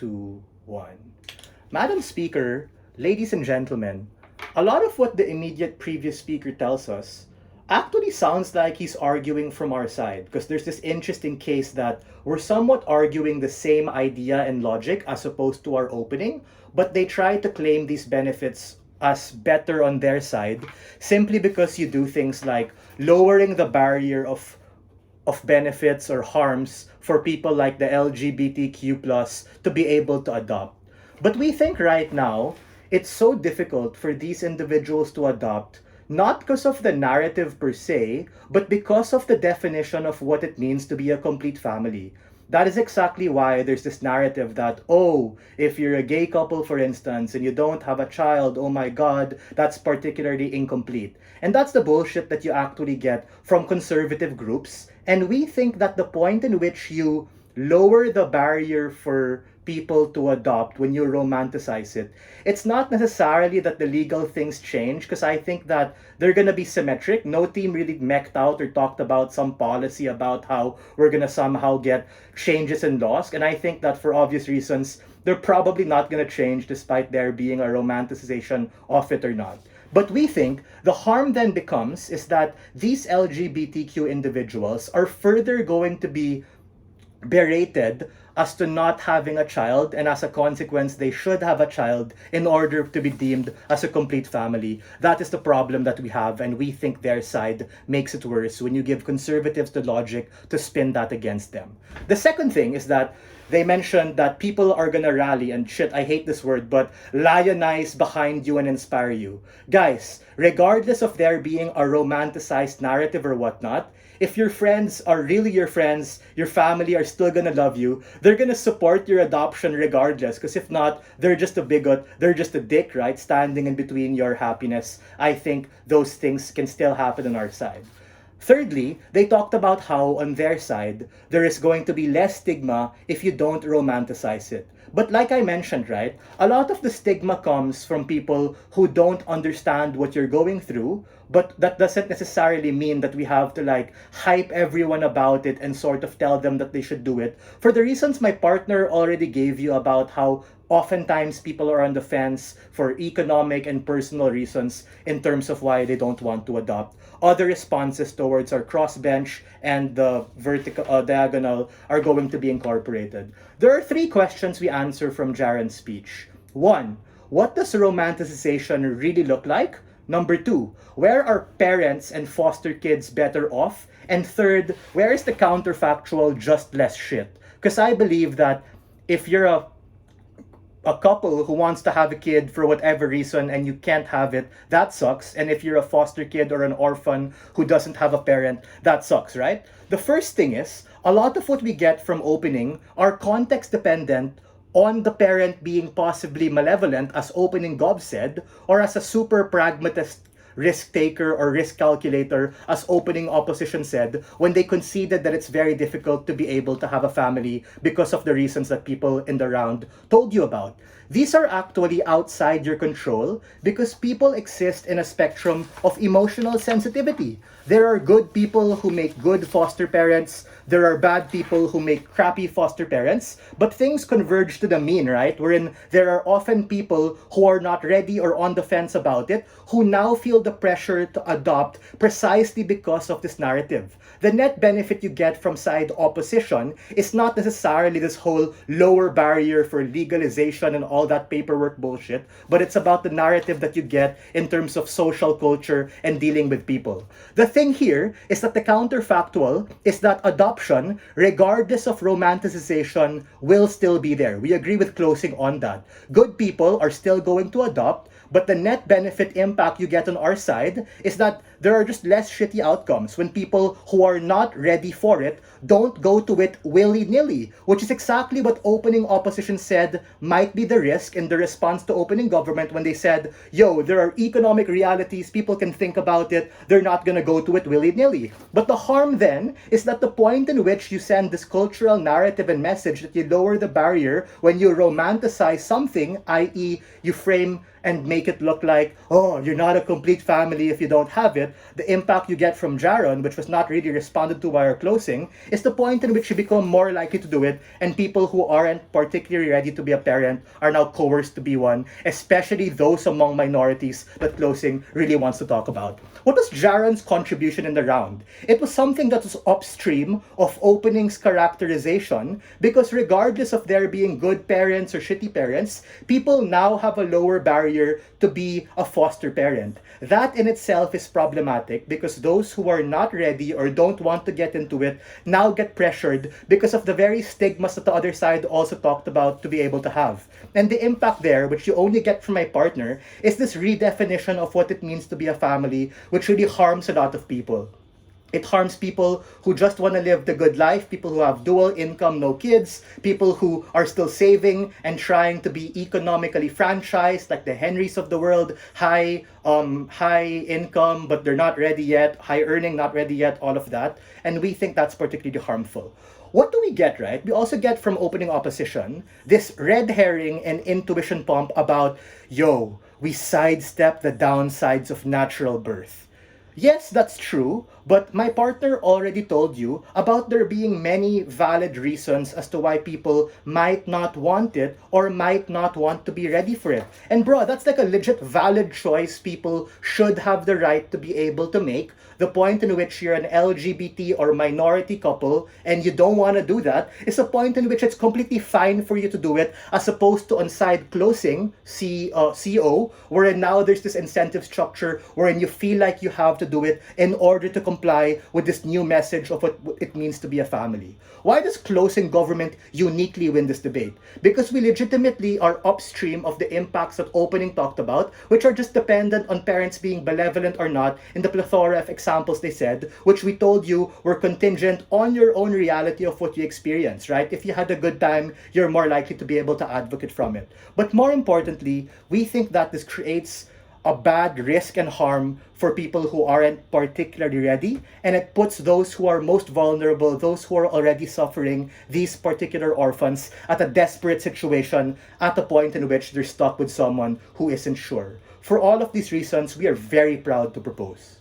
2, 1. Madam Speaker, ladies and gentlemen, a lot of what the immediate previous speaker tells us actually sounds like he's arguing from our side, because there's this interesting case that we're somewhat arguing the same idea and logic as opposed to our opening, but they try to claim these benefits as better on their side simply because you do things like lowering the barrier of benefits or harms for people like the LGBTQ plus to be able to adopt. But we think right now it's so difficult for these individuals to adopt, not because of the narrative per se, but because of the definition of what it means to be a complete family. That is exactly why there's this narrative that, oh, if you're a gay couple, for instance, and you don't have a child, oh my God, that's particularly incomplete. And that's the bullshit that you actually get from conservative groups. And we think that the point in which you lower the barrier for people to adopt when you romanticize it, it's not necessarily that the legal things change, because I think that they're going to be symmetric. No team really mechhed out or talked about some policy about how we're going to somehow get changes in laws. And I think that for obvious reasons, they're probably not going to change despite there being a romanticization of it or not. But we think the harm then becomes is that these LGBTQ individuals are further going to be berated as to not having a child, and as a consequence they should have a child in order to be deemed as a complete family. That is the problem that we have, and we think their side makes it worse when you give conservatives the logic to spin that against them. The second thing is that they mentioned that people are gonna rally and shit, I hate this word, but lionize behind you and inspire you. Guys, regardless of there being a romanticized narrative or whatnot, if your friends are really your friends, your family are still gonna love you, they're gonna support your adoption regardless. Because if not, they're just a bigot, they're just a dick, right? Standing in between your happiness. I think those things can still happen on our side. Thirdly, they talked about how on their side, there is going to be less stigma if you don't romanticize it. But like I mentioned, right, a lot of the stigma comes from people who don't understand what you're going through, but that doesn't necessarily mean that we have to like hype everyone about it and sort of tell them that they should do it. For the reasons my partner already gave you about how oftentimes people are on the fence for economic and personal reasons in terms of why they don't want to adopt. Other responses towards our crossbench and the vertical diagonal are going to be incorporated. There are 3 questions we answer from Jaren's speech. 1, what does romanticization really look like? Number 2, where are parents and foster kids better off? And third, where is the counterfactual just less shit? Because I believe that if you're a couple who wants to have a kid for whatever reason and you can't have it, that sucks. And if you're a foster kid or an orphan who doesn't have a parent, that sucks, right? The first thing is, a lot of what we get from opening are context dependent on the parent being possibly malevolent, as opening Gov said, or as a super pragmatist risk taker or risk calculator, as opening opposition said, when they conceded that it's very difficult to be able to have a family because of the reasons that people in the round told you about. These are actually outside your control because people exist in a spectrum of emotional sensitivity. There are good people who make good foster parents. There are bad people who make crappy foster parents. But things converge to the mean, right? Wherein there are often people who are not ready or on the fence about it, who now feel the pressure to adopt precisely because of this narrative. The net benefit you get from side opposition is not necessarily this whole lower barrier for legalization and all that paperwork bullshit, but it's about the narrative that you get in terms of social culture and dealing with people. The thing here is that the counterfactual is that adoption, regardless of romanticization, will still be there. We agree with closing on that. Good people are still going to adopt, but the net benefit impact you get on our side is that there are just less shitty outcomes when people who are not ready for it don't go to it willy-nilly, which is exactly what opening opposition said might be the risk in the response to opening government when they said, yo, there are economic realities, people can think about it, they're not gonna go to it willy-nilly. But the harm then is that the point in which you send this cultural narrative and message that you lower the barrier when you romanticize something, i.e. you frame and make it look like, oh, you're not a complete complete family if you don't have it, the impact you get from Jaron, which was not really responded to by our closing, is the point in which you become more likely to do it, and people who aren't particularly ready to be a parent are now coerced to be one, especially those among minorities that closing really wants to talk about. What was Jaron's contribution in the round? It was something that was upstream of opening's characterization, because regardless of there being good parents or shitty parents, people now have a lower barrier to be a foster parent. That in itself is problematic because those who are not ready or don't want to get into it now get pressured because of the very stigmas that the other side also talked about to be able to have. And the impact there, which you only get from my partner, is this redefinition of what it means to be a family, which really harms a lot of people. It harms people who just want to live the good life, people who have dual income, no kids, people who are still saving and trying to be economically franchised, like the Henrys of the world, high income, but they're not ready yet, high earning, not ready yet, all of that. And we think that's particularly harmful. What do we get, right? We also get from opening opposition this red herring and intuition pump about, yo, we sidestep the downsides of natural birth. Yes, that's true, but my partner already told you about there being many valid reasons as to why people might not want it or might not want to be ready for it. And bro, that's like a legit valid choice people should have the right to be able to make. The point in which you're an LGBT or minority couple and you don't want to do that is a point in which it's completely fine for you to do it, as opposed to on side closing, CO, wherein now there's this incentive structure wherein you feel like you have to do it in order to comply with this new message of what it means to be a family. Why does closing government uniquely win this debate? Because we legitimately are upstream of the impacts that opening talked about, which are just dependent on parents being benevolent or not in the plethora of examples they said, which we told you were contingent on your own reality of what you experience, right? If you had a good time, you're more likely to be able to advocate from it. But more importantly, we think that this creates a bad risk and harm for people who aren't particularly ready, and it puts those who are most vulnerable, those who are already suffering, these particular orphans, at a desperate situation at a point in which they're stuck with someone who isn't sure. For all of these reasons, we are very proud to propose.